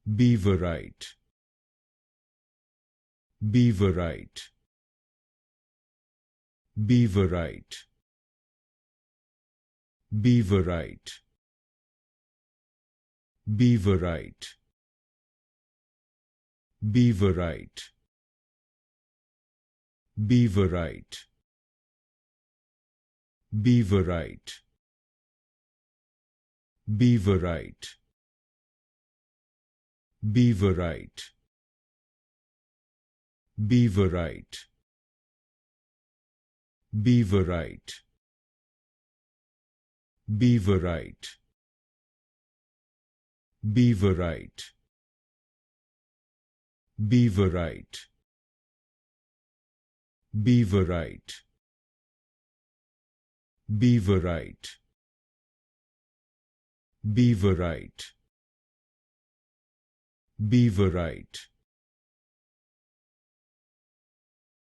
Beaverite, Beaverite, Beaverite, Beaverite, Beaverite, Beaverite, Beaverite, Beaverite, Beaverite, Beaverite, Beaverite, Beaverite, Beaverite, Beaverite, Beaverite, Beaverite, Beaverite, Beaverite, Beaverite,